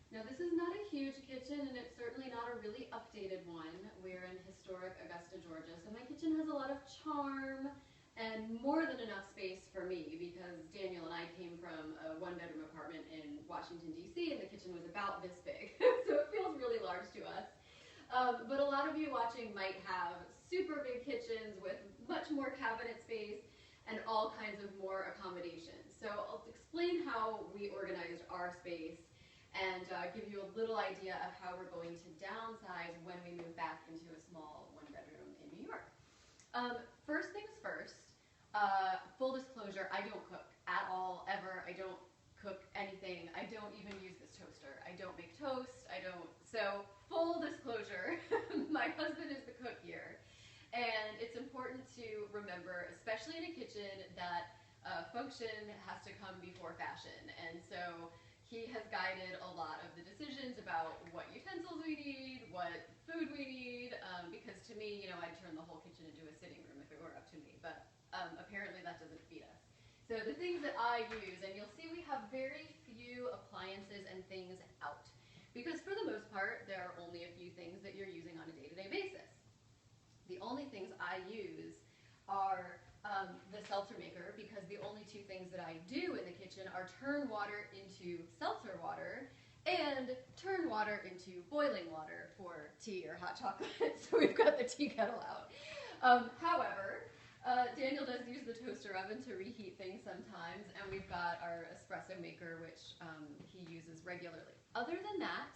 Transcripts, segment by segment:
Now this is not a huge kitchen and it's certainly not a really updated one. We're in historic Augusta, Georgia, so my kitchen has a lot of charm and more than enough space for me because Daniel and I came from a one-bedroom apartment in Washington, D.C. and the kitchen was about this big, so it feels really large to us. But a lot of you watching might have super big kitchens with much more cabinet space and all kinds of more accommodations. So I'll explain how we organized our space and give you a little idea of how we're going to downsize when we move back into a small one-bedroom in New York. First things first, full disclosure, I don't cook at all, ever. I don't cook anything. I don't even use this toaster. I don't make toast. So full disclosure, my husband is the cook here. And it's important to remember, especially in a kitchen, that function has to come before fashion. And so he has guided a lot of the decisions about what utensils we need, what food we need, because to me, I'd turn the whole kitchen into a sitting room if it were up to me, but apparently that doesn't feed us. So the things that I use, and you'll see we have very few appliances and things out, because for the most part, there are only a few things that you're using on a day-to-day basis. The only things I use are the seltzer maker, because the only two things that I do in the kitchen are turn water into seltzer water and turn water into boiling water for tea or hot chocolate. So we've got the tea kettle out. However, Daniel does use the toaster oven to reheat things sometimes, and we've got our espresso maker, which he uses regularly. Other than that,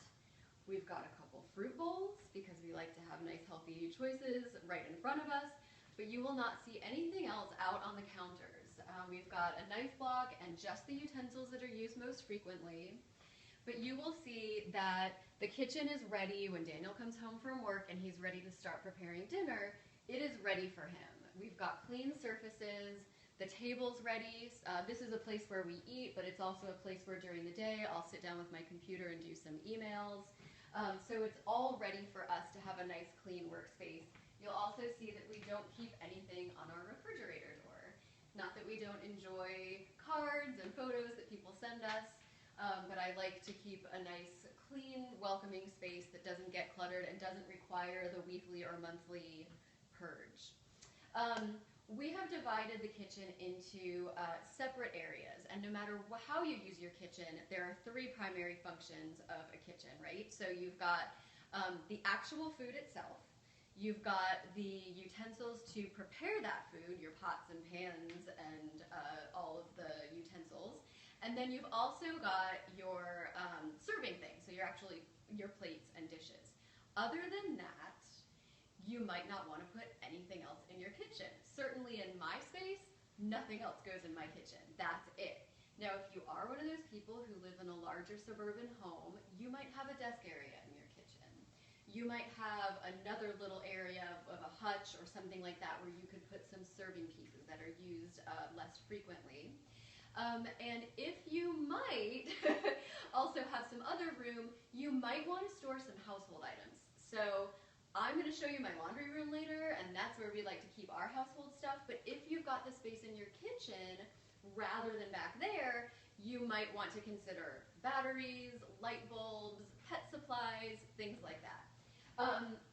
we've got a couple fruit bowls because we like to have nice healthy choices right in front of us. But you will not see anything else out on the counters. We've got a knife block and just the utensils that are used most frequently. But you will see that the kitchen is ready when Daniel comes home from work and he's ready to start preparing dinner. It is ready for him. We've got clean surfaces, the table's ready. This is a place where we eat, but it's also a place where during the day I'll sit down with my computer and do some emails. So it's all ready for us to have a nice clean workspace. You'll also see that we don't keep anything on our refrigerator door. Not that we don't enjoy cards and photos that people send us, but I like to keep a nice, clean, welcoming space that doesn't get cluttered and doesn't require the weekly or monthly purge. We have divided the kitchen into separate areas, and no matter how you use your kitchen, there are three primary functions of a kitchen, right? So you've got the actual food itself. You've got the utensils to prepare that food, your pots and pans and all of the utensils. And then you've also got your serving things, so your plates and dishes. Other than that, you might not want to put anything else in your kitchen. Certainly in my space, nothing else goes in my kitchen. That's it. Now, if you are one of those people who live in a larger suburban home, you might have a desk area in your kitchen. You might have another little area of a hutch or something like that where you could put some serving pieces that are used less frequently. And if you might also have some other room, you might want to store some household items. So I'm going to show you my laundry room later, and that's where we like to keep our household stuff. But if you've got the space in your kitchen rather than back there, you might want to consider batteries, light bulbs, pet supplies, things like that.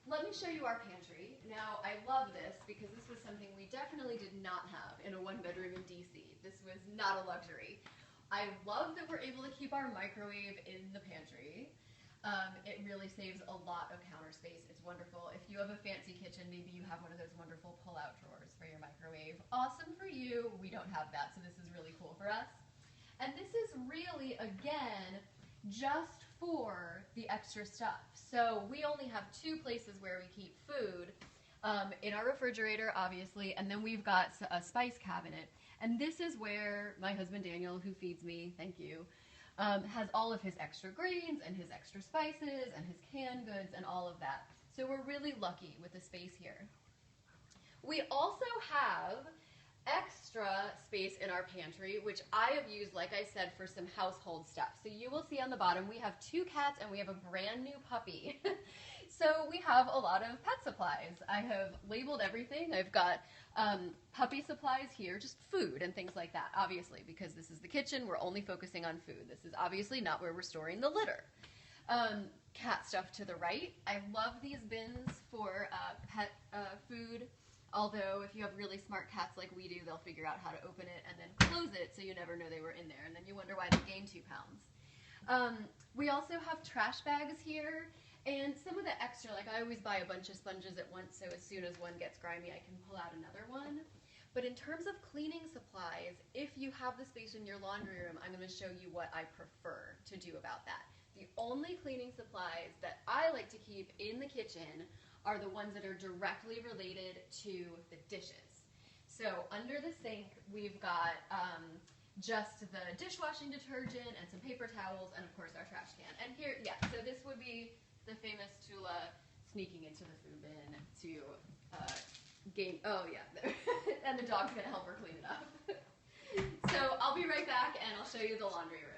Let me show you our pantry. Now, I love this because this was something we definitely did not have in a one-bedroom in DC. This was not a luxury. I love that we're able to keep our microwave in the pantry. It really saves a lot of counter space. It's wonderful. If you have a fancy kitchen, maybe you have one of those wonderful pull-out drawers for your microwave. Awesome for you. We don't have that, so this is really cool for us. And this is really, again, just for the extra stuff. So we only have two places where we keep food, in our refrigerator, obviously, and then we've got a spice cabinet. And this is where my husband Daniel, who feeds me, thank you, has all of his extra grains and his extra spices and his canned goods and all of that. So we're really lucky with the space here. We also have extra space in our pantry, which I have used, like I said, for some household stuff. So you will see on the bottom, we have 2 cats and we have a brand new puppy. So we have a lot of pet supplies. I have labeled everything. I've got puppy supplies here, just food and things like that, obviously, because this is the kitchen. We're only focusing on food. This is obviously not where we're storing the litter. Cat stuff to the right. I love these bins for pet food. Although if you have really smart cats like we do, they'll figure out how to open it and then close it so you never know they were in there. And then you wonder why they gained 2 pounds. We also have trash bags here. And some of the extra, like I always buy a bunch of sponges at once, so as soon as one gets grimy, I can pull out another one. But in terms of cleaning supplies, if you have the space in your laundry room, I'm going to show you what I prefer to do about that. The only cleaning supplies that I like to keep in the kitchen are the ones that are directly related to the dishes. So under the sink, we've got just the dishwashing detergent and some paper towels and of course our trash can. And here, yeah, so this would be the famous Tula sneaking into the food bin to gain, oh yeah, and the dog's gonna help her clean it up. So I'll be right back and I'll show you the laundry room.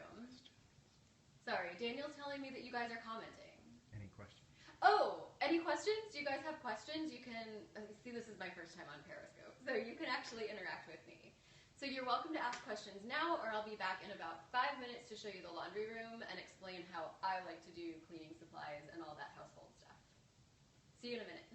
Sorry, Daniel's telling me that you guys are commenting. Any questions? Oh, any questions? Do you guys have questions? You can, see this is my first time on Periscope, so you can actually interact with me. So you're welcome to ask questions now, or I'll be back in about 5 minutes to show you the laundry room and explain how I like to do cleaning supplies and all that household stuff. See you in a minute.